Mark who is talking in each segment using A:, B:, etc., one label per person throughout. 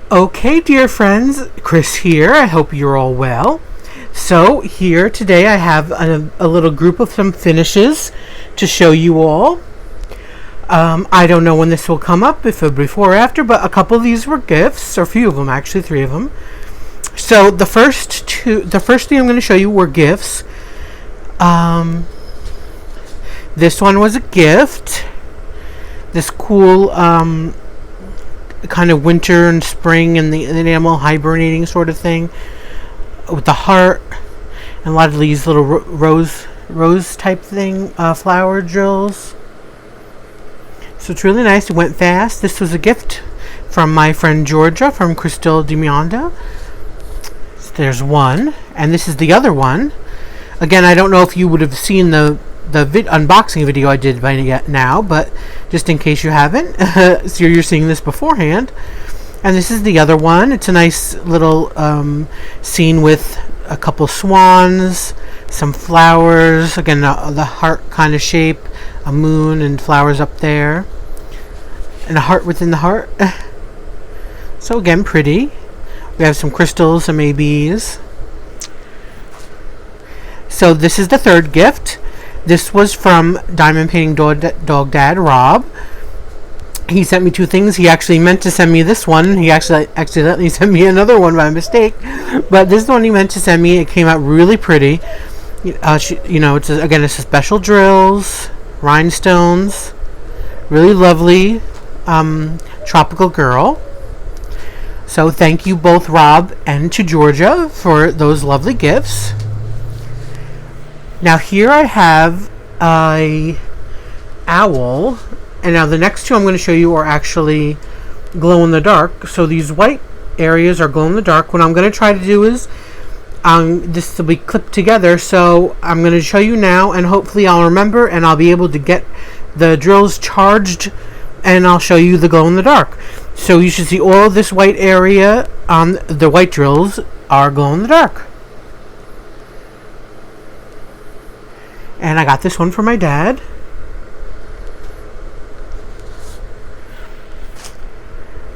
A: Okay, dear friends, Chris here. I hope you're all well. So, here today I have a little group of some finishes to show you all. I don't know when this will come up, if before or after, but a couple of these were gifts, or a few of them actually, 3 of them. So, the first thing I'm going to show you were gifts. This one was a gift. This cool, kind of winter and spring and the animal hibernating sort of thing with the heart and a lot of these little rose type thing flower drills. So it's really nice. It went fast. This was a gift from my friend Georgia from Crystal Dimionda. So there's one, and this is the other one. Again, I don't know if you would have seen the unboxing video I did by now, but just in case you haven't, so you're seeing this beforehand. And this is the other one. It's a nice little scene with a couple swans, some flowers, again the heart kind of shape, a moon and flowers up there, and a heart within the heart. So again, pretty. We have some crystals, some ABs. So this is the third gift. This was from Diamond Painting Dog Dad, Rob. He sent me 2 things. He actually meant to send me this one. He actually accidentally sent me another one by mistake. But this one he meant to send me. It came out really pretty. It's a special drills, rhinestones, really lovely tropical girl. So thank you both, Rob and to Georgia, for those lovely gifts. Now here I have a owl, and now the next 2 I'm going to show you are actually glow in the dark. So these white areas are glow in the dark. What I'm going to try to do is this will be clipped together. So I'm going to show you now, and hopefully I'll remember and I'll be able to get the drills charged, and I'll show you the glow in the dark. So you should see all of this white area on the white drills are glow in the dark. And I got this one for my dad.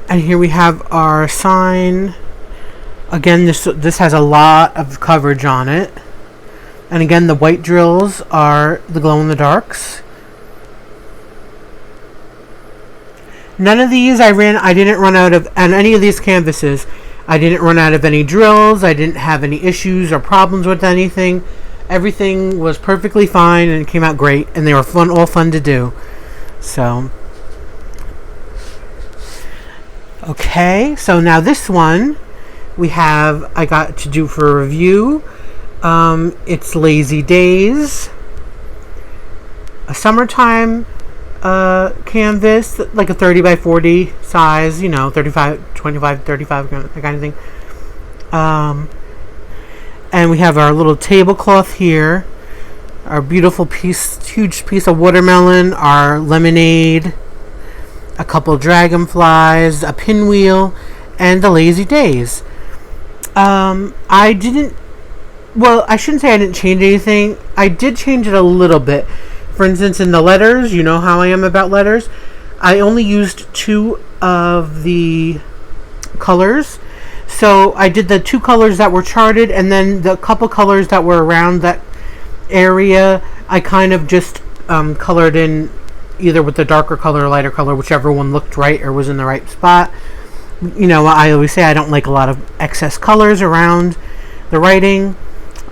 A: And here we have our sign. Again, this has a lot of coverage on it. And again, the white drills are the glow-in-the-darks. None of these I didn't run out of, on any of these canvases, I didn't run out of any drills. I didn't have any issues or problems with anything. Everything was perfectly fine and it came out great, and they were all fun to do. So, okay, so now this one I got to do for a review. It's Lazy Days, a summertime canvas, like a 30 by 40 size, 35, 25, 35, that kind of thing. And we have our little tablecloth here, our beautiful huge piece of watermelon, our lemonade, a couple dragonflies, a pinwheel, and the Lazy Days. I shouldn't say I didn't change anything. I did change it a little bit. For instance, in the letters, you know how I am about letters. I only used 2 of the colors. So I did the 2 colors that were charted, and then the couple colors that were around that area, I kind of just colored in either with the darker color or lighter color, whichever one looked right or was in the right spot. I always say I don't like a lot of excess colors around the writing.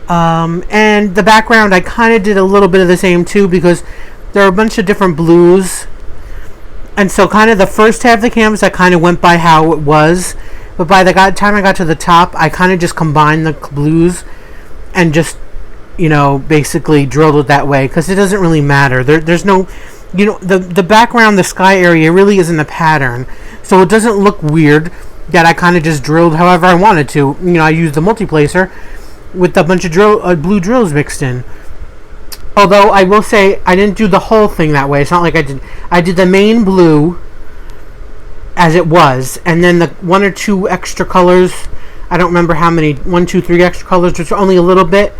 A: And the background, I kind of did a little bit of the same too, because there are a bunch of different blues. And so kind of the first half of the canvas, I kind of went by how it was. But by the time I got to the top, I kind of just combined the blues and just, basically drilled it that way, because it doesn't really matter. There's no, the background, the sky area really isn't a pattern. So it doesn't look weird that I kind of just drilled however I wanted to. I used the multiplacer with a bunch of blue drills mixed in. Although I will say I didn't do the whole thing that way. It's not like I did the main blue as it was, and then the 1 or 2 extra colors, I don't remember how many, 1, 2, 3 extra colors, which are only a little bit.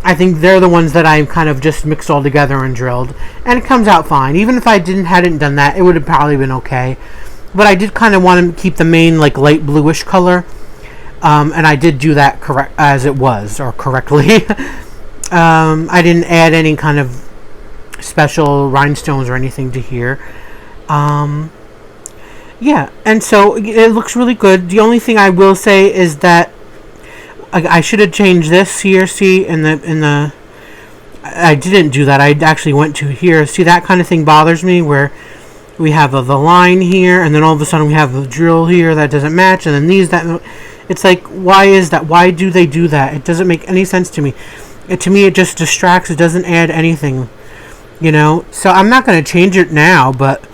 A: I think they're the ones that I kind of just mixed all together and drilled, and it comes out fine. Even if I hadn't done that, it would have probably been okay. but I did kind of want to keep the main like light bluish color, and I did do that correct as it was, or correctly. I didn't add any kind of special rhinestones or anything to here. Yeah, and so it looks really good. The only thing I will say is that I should have changed this here. See, in the I didn't do that. I actually went to here. See, that kind of thing bothers me, where we have the line here, and then all of a sudden we have the drill here that doesn't match, and then these that. It's like, why is that? Why do they do that? It doesn't make any sense to me. To me, it just distracts. It doesn't add anything, you know. So I'm not going to change it now, but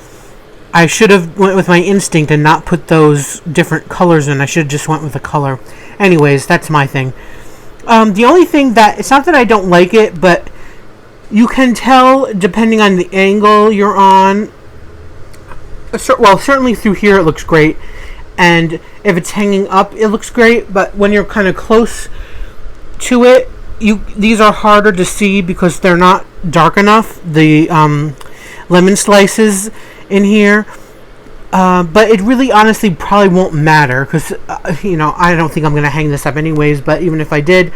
A: I should have went with my instinct and not put those different colors in. I should have just went with the color. Anyways, that's my thing. The only thing that, it's not that I don't like it, but you can tell depending on the angle you're on. Well, certainly through here it looks great, and if it's hanging up it looks great, but when you're kind of close to it, these are harder to see because they're not dark enough, the lemon slices in here. But it really honestly probably won't matter because, you know, I don't think I'm going to hang this up anyways, but even if I did,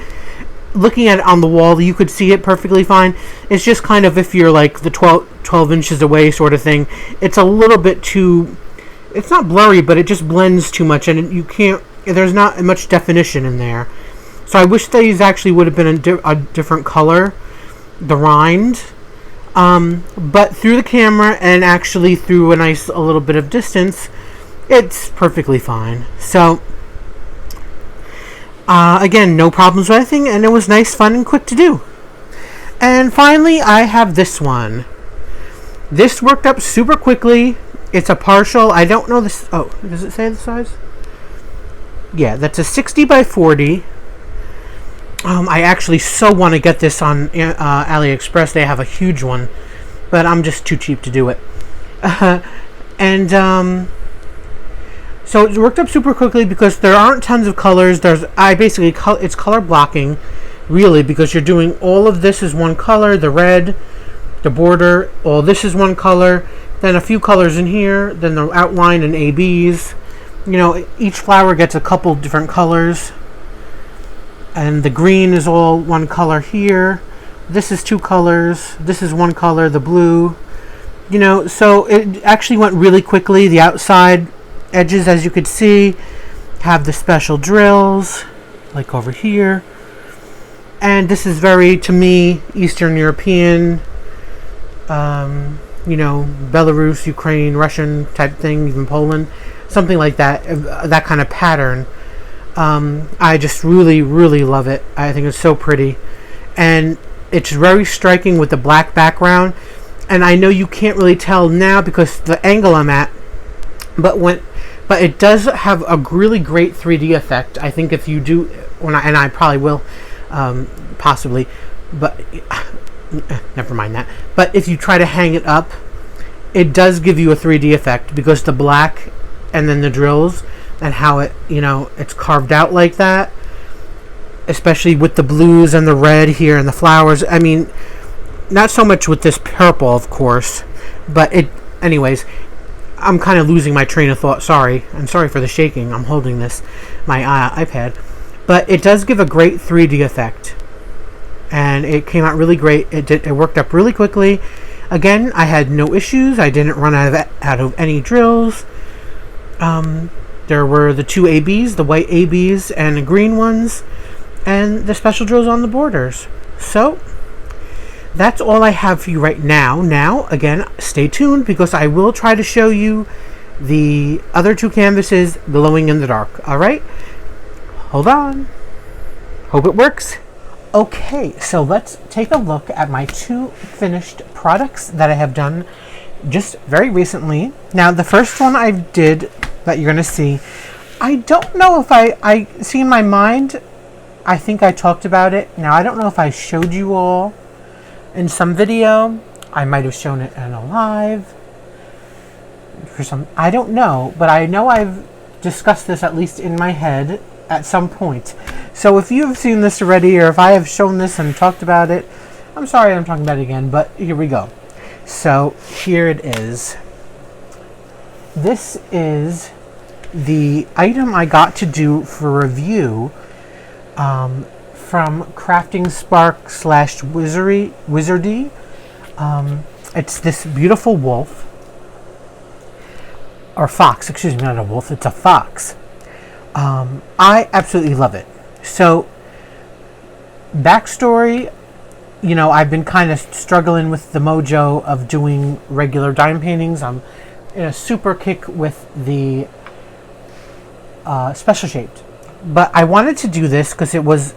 A: looking at it on the wall, you could see it perfectly fine. It's just kind of, if you're like the 12 inches away sort of thing, it's a little bit too, it's not blurry, but it just blends too much, and you can't, there's not much definition in there. So I wish these actually would have been a different color, the rind. But through the camera and actually through a little bit of distance, it's perfectly fine. So, again, no problems with anything, and it was nice, fun, and quick to do. And finally, I have this one. This worked up super quickly. It's a partial. I don't know this. Oh, does it say the size? Yeah, that's a 60 by 40. I actually so want to get this on AliExpress. They have a huge one, but I'm just too cheap to do it. And so it worked up super quickly because there aren't tons of colors. It's color blocking, really, because you're doing all of this is one color, the red, the border, all this is one color, then a few colors in here, then the outline and ABs. You know, each flower gets a couple different colors. And the green is all one color here. This is two colors. This is one color, the blue. You know, so it actually went really quickly. The outside edges, as you could see, have the special drills, like over here. And this is very, to me, Eastern European, you know, Belarus, Ukraine, Russian type thing, even Poland. Something like that, that kind of pattern. I just really, really love it. I think it's so pretty, and it's very striking with the black background. And I know you can't really tell now because the angle I'm at, but it does have a really great 3D effect. I think if you do, and I probably will, possibly, but never mind that. But if you try to hang it up, it does give you a 3D effect because the black and then the drills. And how it, you know, it's carved out like that, especially with the blues and the red here and the flowers. I mean, not so much with this purple, of course, but anyways, I'm kind of losing my train of thought. Sorry. I'm sorry for the shaking. I'm holding my iPad. But it does give a great 3D effect. And it came out really great. It worked up really quickly. Again, I had no issues. I didn't run out of any drills. There were the two ABs, the white ABs and the green ones, and the special drills on the borders. So, that's all I have for you right now. Now, again, stay tuned because I will try to show you the other two canvases glowing in the dark. Alright? Hold on. Hope it works. Okay, so let's take a look at my two finished products that I have done just very recently. Now, the first one I did that you're going to see, I don't know if I see in my mind, I think I talked about it. Now, I don't know if I showed you all in some video. I might have shown it in a live. I don't know, but I know I've discussed this at least in my head at some point. So if you've seen this already, or if I have shown this and talked about it, I'm sorry I'm talking about it again, but here we go. So here it is. this is the item I got to do for review from Crafting Spark / Wizardy. It's this beautiful wolf, or fox, excuse me, not a wolf, it's a fox. I absolutely love it. So, backstory, I've been kind of struggling with the mojo of doing regular dime paintings. I'm in a super kick with the special shaped. But I wanted to do this because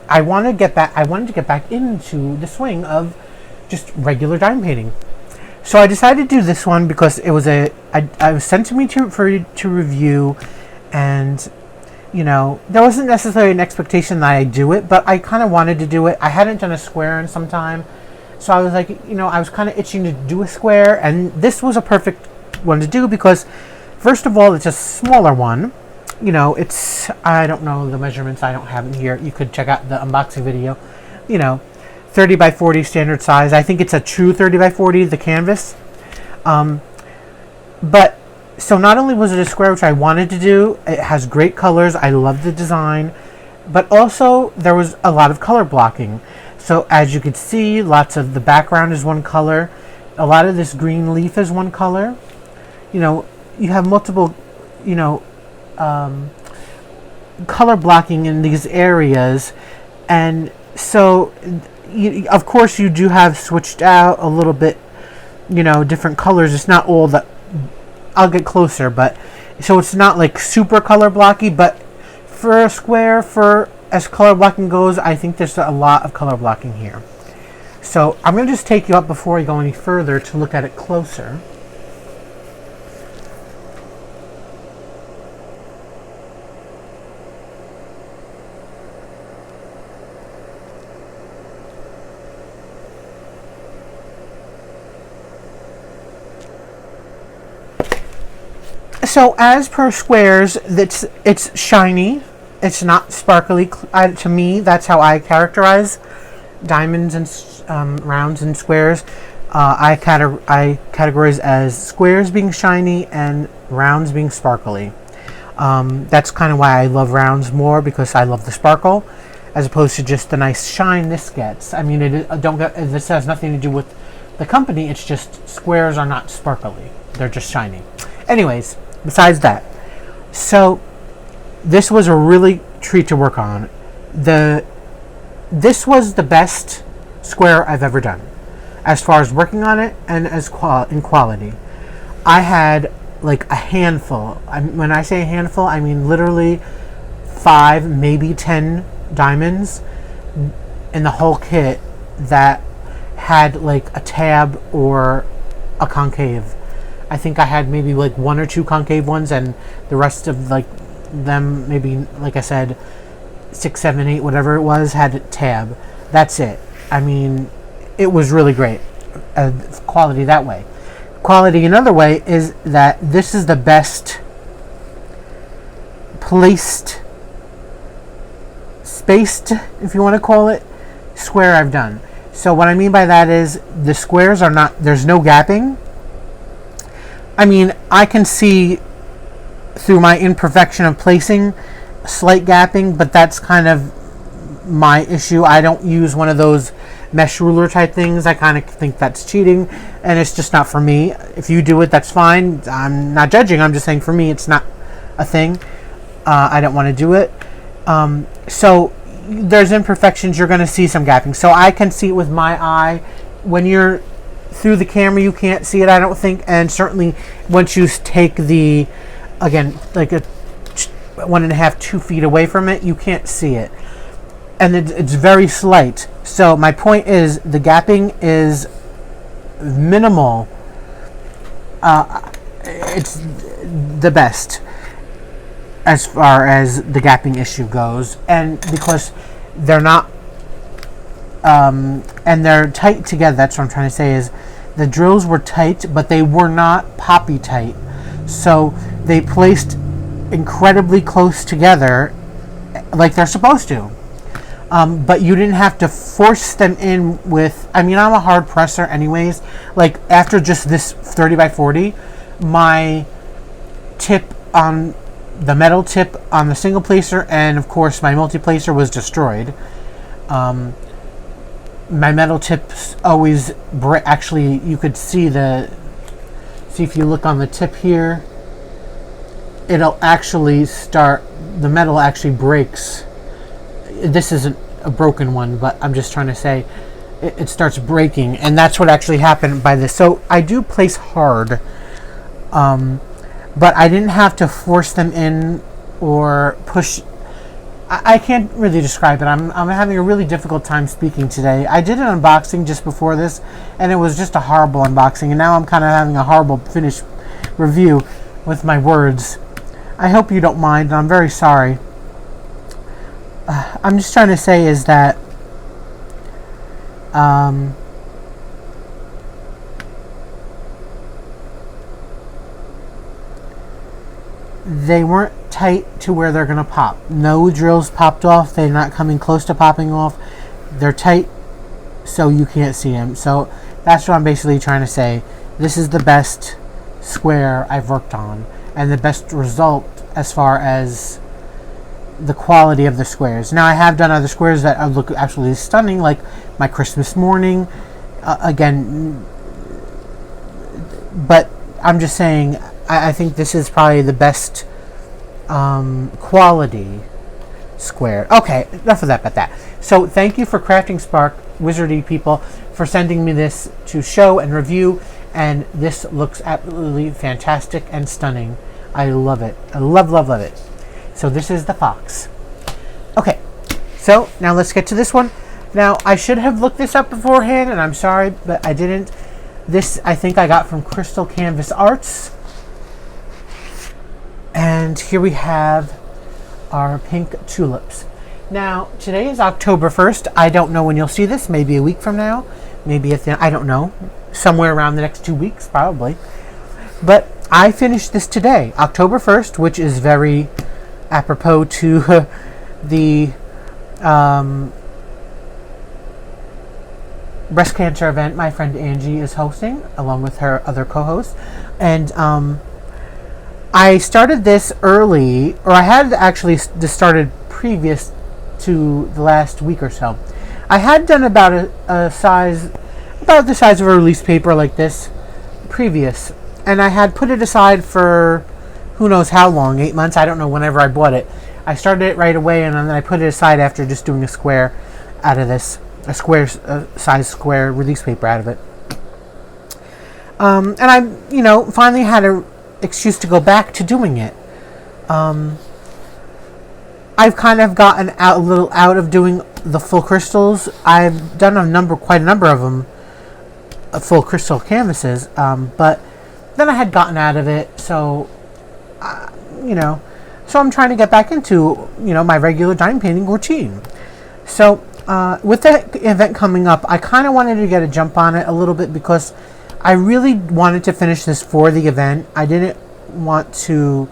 A: I wanted to get back into the swing of just regular dime painting. So I decided to do this one because it was I was sent to me to review, and there wasn't necessarily an expectation that I do it, but I kind of wanted to do it. I hadn't done a square in some time, so I was like, I was kind of itching to do a square, and this was a perfect one to do because, first of all, it's a smaller one. It's, I don't know the measurements, I don't have them here. You could check out the unboxing video. 30 by 40 standard size. I think it's a true 30 by 40, the canvas. But, so not only was it a square, which I wanted to do, it has great colors, I love the design, but also there was a lot of color blocking. So as you could see, lots of the background is one color. A lot of this green leaf is one color. You have multiple, color blocking in these areas, and so of course you do have switched out a little bit, different colors. It's not all that, I'll get closer, but so it's not like super color blocky, but for a square, for as color blocking goes, I think there's a lot of color blocking here. So I'm going to just take you up before I go any further to look at it closer. So as per squares, it's shiny. It's not sparkly. To me, that's how I characterize diamonds and rounds and squares. I categorize as squares being shiny and rounds being sparkly. That's kind of why I love rounds more, because I love the sparkle, as opposed to just the nice shine this gets. I mean, this has nothing to do with the company. It's just squares are not sparkly; they're just shiny. Anyways. Besides that, so this was a really treat to work on. This was the best square I've ever done, as far as working on it and as in quality. I had like a handful. When I say a handful, I mean literally 5, maybe 10 diamonds in the whole kit that had like a tab or a concave. I think I had maybe like 1 or 2 concave ones, and the rest of like them, maybe, like I said, 6, 7, 8, whatever it was, had a tab. That's it. I mean, it was really great. Quality that way. Quality another way is that this is the best placed, spaced, if you want to call it, square I've done. So what I mean by that is the squares are not, there's no gapping. I mean, I can see through my imperfection of placing slight gapping, but that's kind of my issue. I don't use one of those mesh ruler type things. I kind of think that's cheating, and it's just not for me. If you do it, that's fine. I'm not judging. I'm just saying for me, it's not a thing. I don't want to do it. So there's imperfections. You're going to see some gapping. So I can see it with my eye. When you're through the camera, you can't see it, I don't think, and certainly once you take the, again, like a 1.5, 2 feet away from it, you can't see it, and it's very slight. So my point is, the gapping is minimal. It's the best as far as the gapping issue goes, and because they're not and they're tight together. That's what I'm trying to say, is the drills were tight, but they were not poppy tight. So they placed incredibly close together, like they're supposed to. But you didn't have to force them in with, I mean, I'm a hard presser anyways. Like after just this 30 by 40, my tip on the metal tip on the single placer, and of course my multi-placer was destroyed. My metal tips always actually, you could see if you look on the tip here, it'll actually start, the metal actually breaks. This isn't a broken one, but I'm just trying to say it starts breaking, and that's what actually happened by this. So I do place hard, but I didn't have to force them in or push. I can't really describe it. I'm having a really difficult time speaking today. I did an unboxing just before this, and it was just a horrible unboxing, and now I'm kind of having a horrible finished review with my words. I hope you don't mind, and I'm very sorry. I'm just trying to say is that they weren't tight to where they're going to pop. No drills popped off. They're not coming close to popping off. They're tight so you can't see them. So that's what I'm basically trying to say. This is the best square I've worked on, and the best result as far as the quality of the squares. Now I have done other squares that look absolutely stunning, like my Christmas morning. Again, but I'm just saying, I think this is probably the best quality square. Okay, enough of that about that. So thank you for Crafting Spark, Wizardy people, for sending me this to show and review, and this looks absolutely fantastic and stunning. I love it. I love, love, love it. So this is the fox. Okay, so now let's get to this one. Now, I should have looked this up beforehand, and I'm sorry, but I didn't. This, I think I got from Crystal Canvas Arts. And here we have our pink tulips. Now, today is October 1st. I don't know when you'll see this. Maybe a week from now. Maybe at the, I don't know. Somewhere around the next 2 weeks, probably. But I finished this today, October 1st, which is very apropos to the breast cancer event my friend Angie is hosting, along with her other co-hosts. And I started this early, or I had actually this started previous to the last week or so. I had done about a size, about the size of a release paper like this previous, and I had put it aside for who knows how long, 8 months, I don't know, whenever I bought it. I started it right away, and then I put it aside after just doing a square out of this, a square size square release paper out of it. And I, finally had an excuse to go back to doing it. I've kind of gotten a little out of doing the full crystals. I've done quite a number of them, full crystal canvases, but then I had gotten out of it, so so I'm trying to get back into, my regular dime painting routine. So, with that event coming up, I kind of wanted to get a jump on it a little bit because I really wanted to finish this for the event. I didn't want to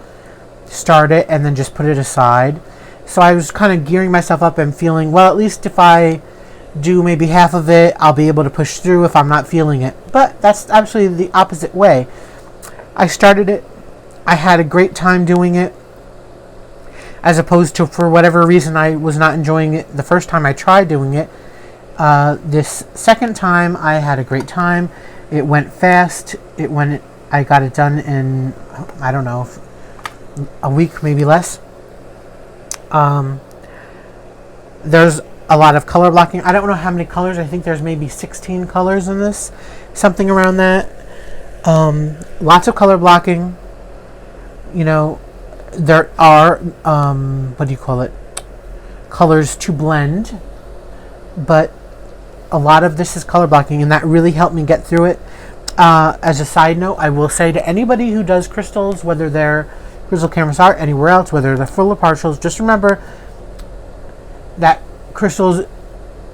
A: start it and then just put it aside. So I was kind of gearing myself up and feeling, well, at least if I do maybe half of it, I'll be able to push through if I'm not feeling it. But that's actually the opposite way. I started it. I had a great time doing it, as opposed to, for whatever reason, I was not enjoying it the first time I tried doing it. This second time, I had a great time. It went fast. I got it done in, I don't know, a week, maybe less. There's a lot of color blocking. I don't know how many colors. I think there's maybe 16 colors in this, something around that. Lots of color blocking. There are, colors to blend, but a lot of this is color blocking, and that really helped me get through it. As a side note, I will say to anybody who does crystals, whether they're Crystal Canvas Art, anywhere else, whether they're full or partials, just remember that crystals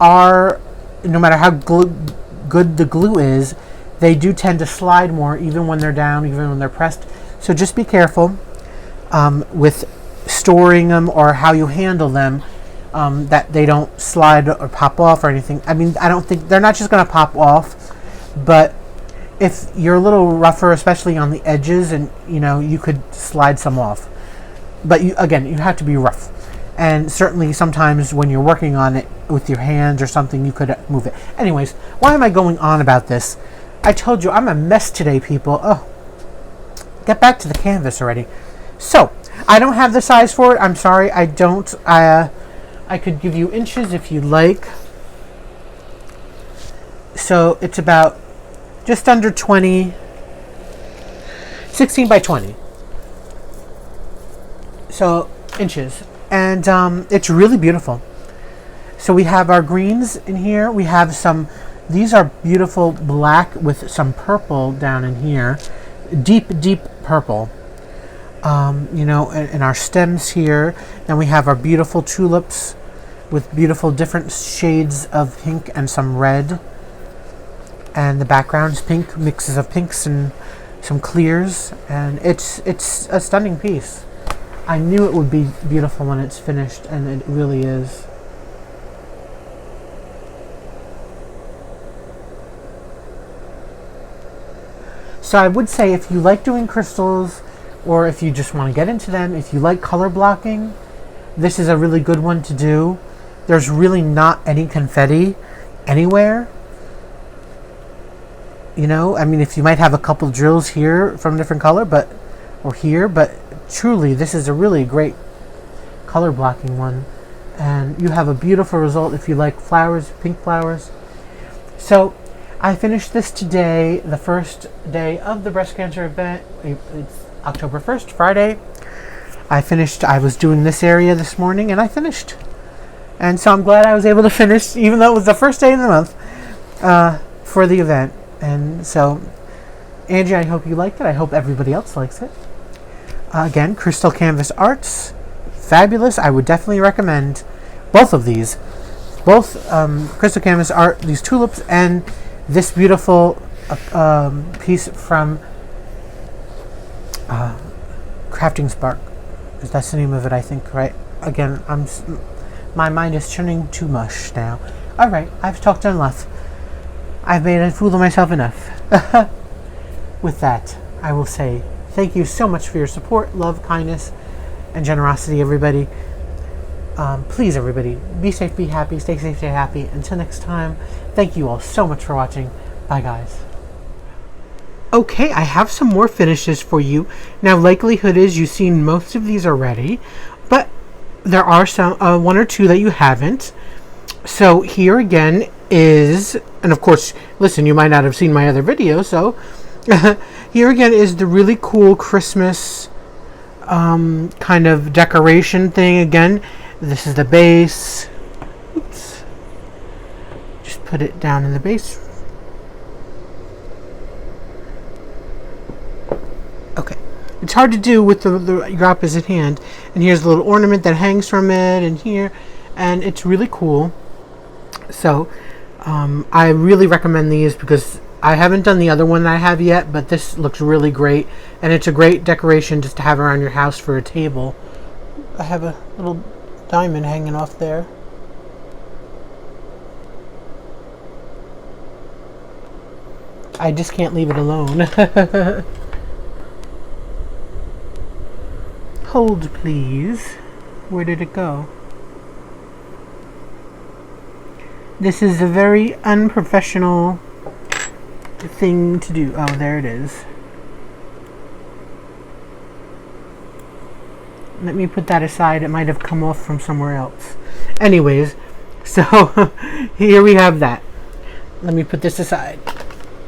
A: are, no matter how good the glue is, they do tend to slide more, even when they're down, even when they're pressed. So just be careful with storing them or how you handle them, that they don't slide or pop off or anything. I mean, I don't think, they're not just going to pop off, but if you're a little rougher, especially on the edges, and you could slide some off. But you have to be rough. And certainly sometimes when you're working on it with your hands or something, you could move it. Anyways, why am I going on about this? I told you I'm a mess today, people. Oh, get back to the canvas already. So, I don't have the size for it. I'm sorry, I don't. I could give you inches if you'd like. So, it's about just under 20, 16 by 20. So, inches. And it's really beautiful. So we have our greens in here. We have these are beautiful black with some purple down in here. Deep, deep purple. In our stems here. Then we have our beautiful tulips with beautiful different shades of pink and some red. And the background's pink, mixes of pinks and some clears. And it's a stunning piece. I knew it would be beautiful when it's finished, and it really is. So I would say if you like doing crystals, or if you just want to get into them, if you like color blocking, this is a really good one to do. There's really not any confetti anywhere. If you might have a couple drills here from different color, but truly, this is a really great color blocking one. And you have a beautiful result if you like flowers, pink flowers. So, I finished this today, the first day of the breast cancer event. It's October 1st, Friday. I was doing this area this morning, and I finished. And so I'm glad I was able to finish, even though it was the first day of the month, for the event. And so, Angie, I hope you liked it. I hope everybody else likes it. Again, Crystal Canvas Arts, fabulous. I would definitely recommend both of these. Both Crystal Canvas Art, these tulips, and this beautiful piece from Crafting Spark. That's the name of it, I think, right? Again, my mind is turning to mush now. All right, I've talked enough. I've made a fool of myself enough. With that, I will say thank you so much for your support, love, kindness, and generosity, everybody. Please, everybody, be safe, be happy, stay safe, stay happy. Until next time, thank you all so much for watching. Bye, guys. Okay, I have some more finishes for you. Now, likelihood is you've seen most of these already, but there are some one or two that you haven't. So here again is, and of course, listen, you might not have seen my other video, so here again is the really cool Christmas kind of decoration thing. Again, this is the base. Oops. Just put it down in the base. Okay. It's hard to do with your opposite hand. And here's a little ornament that hangs from it, and here. And it's really cool. So, I really recommend these because I haven't done the other one that I have yet, but this looks really great. And it's a great decoration just to have around your house for a table. I have a little diamond hanging off there. I just can't leave it alone. Hold, please. Where did it go? This is a very unprofessional thing to do. Oh, there it is. Let me put that aside. It might have come off from somewhere else. Anyways, so here we have that. Let me put this aside.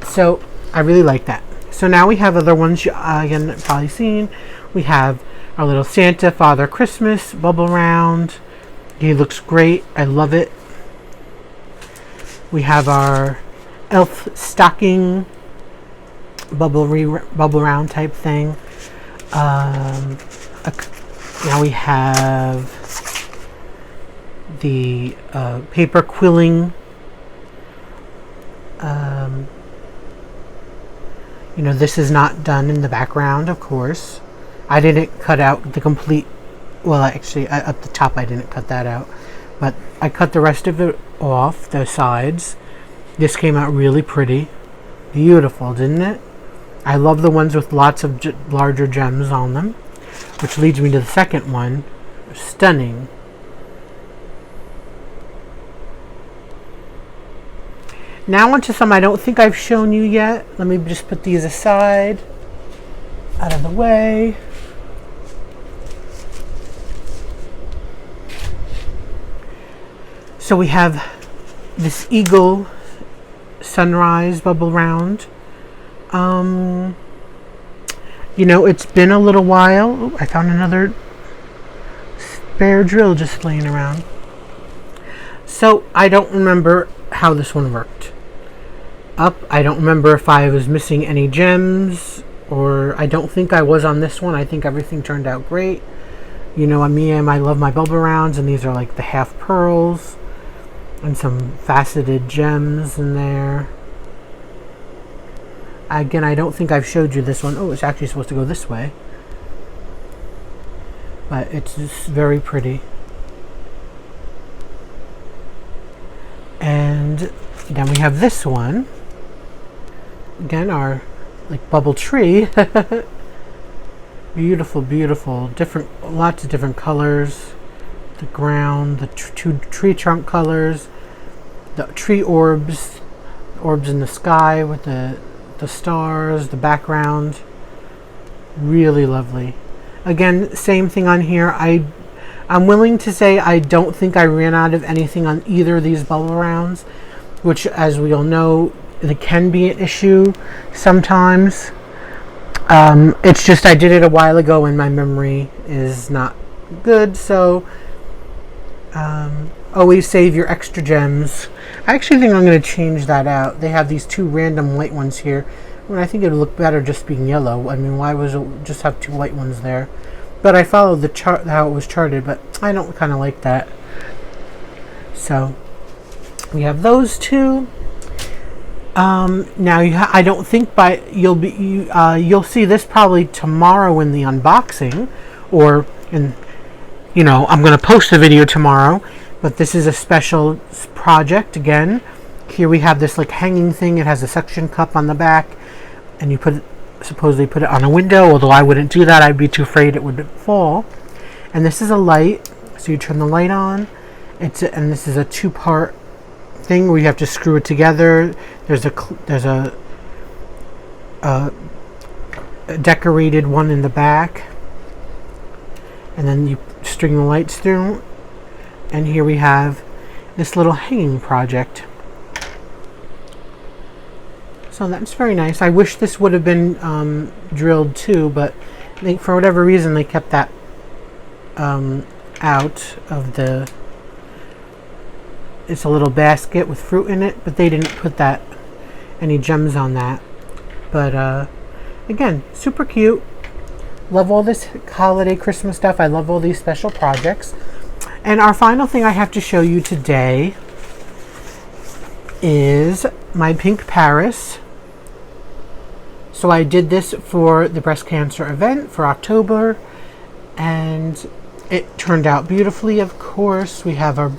A: So I really like that. So now we have other ones you again probably seen. We have our little Santa, Father Christmas, bubble round. He looks great. I love it. We have our elf stocking bubble round type thing. Now we have the paper quilling. This is not done in the background, of course. I didn't cut out the complete, well, actually, up the top I didn't cut that out. But I cut the rest of it off, the sides. This came out really pretty. Beautiful, didn't it? I love the ones with lots of larger gems on them, which leads me to the second one. Stunning. Now onto some I don't think I've shown you yet. Let me just put these aside, out of the way. So we have this eagle sunrise bubble round. You know, it's been a little while. Ooh, I found another spare drill just laying around. So I don't remember how this one worked. I don't remember if I was missing any gems, or I don't think I was on this one. I think everything turned out great. You know, I love my bubble rounds, and these are like the half pearls and some faceted gems in there. Again, I don't think I've showed you this one. Oh, it's actually supposed to go this way. But it's just very pretty. And then we have this one. Again, our like bubble tree. Beautiful, beautiful. Lots of different colors. The ground, the two tree trunk colors, the tree orbs in the sky with the stars, the background. Really lovely. Again, same thing on here. I'm willing to say I don't think I ran out of anything on either of these bubble rounds, which, as we all know, it can be an issue sometimes. It's just I did it a while ago and my memory is not good, so always save your extra gems. I actually think I'm going to change that out. They have these two random white ones here. Well, I think it would look better just being yellow. I mean, why was it just have two white ones there? But I followed the chart, how it was charted, but I don't kind of like that. So we have those two. Now I don't think you'll see this probably tomorrow in the unboxing, or I'm going to post the video tomorrow. But this is a special project again. Here we have this like hanging thing. It has a suction cup on the back, and you supposedly put it on a window. Although I wouldn't do that. I'd be too afraid it would fall. And this is a light. So you turn the light on. And this is a two-part thing where you have to screw it together. There's a decorated one in the back, and then you string the lights through. And here we have this little hanging project. So that's very nice. I wish this would have been drilled too, but for whatever reason they kept that out of the... It's a little basket with fruit in it, but they didn't put any gems on that. But again, super cute. Love all this holiday Christmas stuff. I love all these special projects. And our final thing I have to show you today is my pink Paris. So I did this for the breast cancer event for October, and it turned out beautifully. Of course, we have our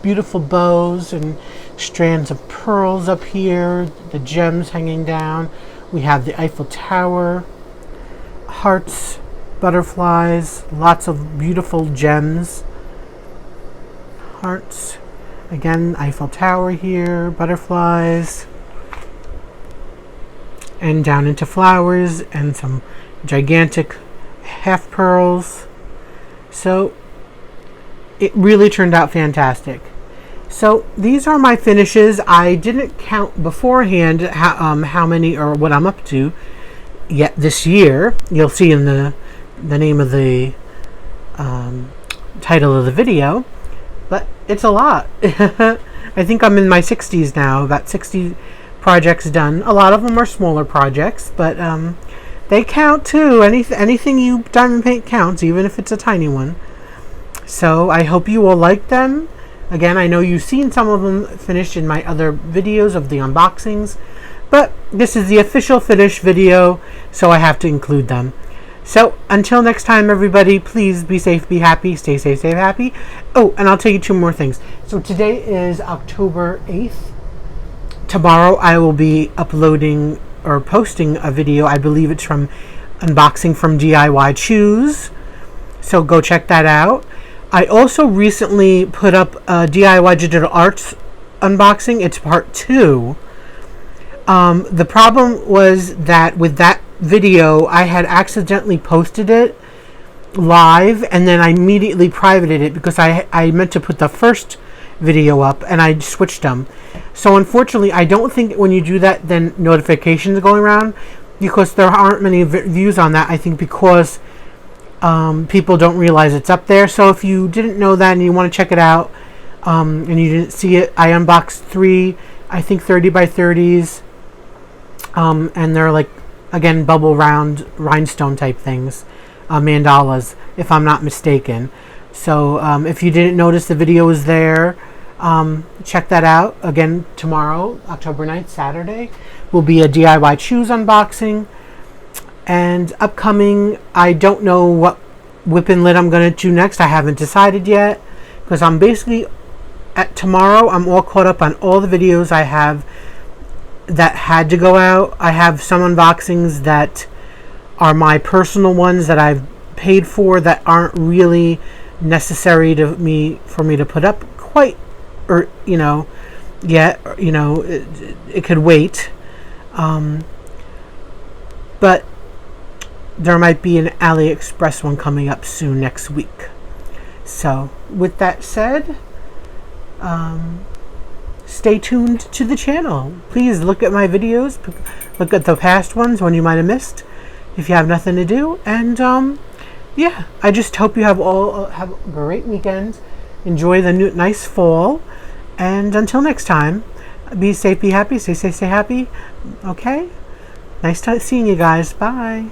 A: beautiful bows and strands of pearls up here, the gems hanging down. We have the Eiffel Tower, hearts, butterflies, lots of beautiful gems. Hearts, again, Eiffel Tower here, butterflies, and down into flowers and some gigantic half pearls. So it really turned out fantastic. So these are my finishes. I didn't count beforehand how many or what I'm up to yet this year. You'll see in the name of the title of the video. But it's a lot. I think I'm in my 60s now, about 60 projects done. A lot of them are smaller projects, but they count too. Anything you diamond paint counts, even if it's a tiny one. So I hope you will like them. Again, I know you've seen some of them finished in my other videos of the unboxings, but this is the official finish video, so I have to include them. So until next time, everybody, please be safe, be happy, stay safe, stay happy. Oh, and I'll tell you two more things. So today is October 8th. tomorrow I will be uploading or posting a video. I believe it's from unboxing from DIY Choose. So go check that out. I also recently put up a DIY Digital Arts unboxing. It's part 2. The problem was that with that video, I had accidentally posted it live and then I immediately privated it because I meant to put the first video up and I switched them. So unfortunately, I don't think when you do that, then notifications are going around because there aren't many views on that. I think because people don't realize it's up there. So if you didn't know that and you want to check it out and you didn't see it, I unboxed 3, I think 30 by 30s. And they're like, again, bubble round rhinestone type things, mandalas, if I'm not mistaken. So if you didn't notice the video is there, check that out. Again, tomorrow, October 9th, Saturday, will be a DIY Choose unboxing. And upcoming, I don't know what whip and lid I'm going to do next. I haven't decided yet because I'm basically, at tomorrow, I'm all caught up on all the videos I have that had to go out. I have some unboxings that are my personal ones that I've paid for that aren't really necessary for me to put up quite, or yet. It could wait. But there might be an AliExpress one coming up soon next week. So with that said, stay tuned to the channel. Please look at my videos. Look at the past ones, one you might have missed if you have nothing to do. And yeah, I just hope you have a great weekend. Enjoy the nice fall. And until next time, be safe, be happy, stay safe, stay happy. Okay? Nice seeing you guys. Bye.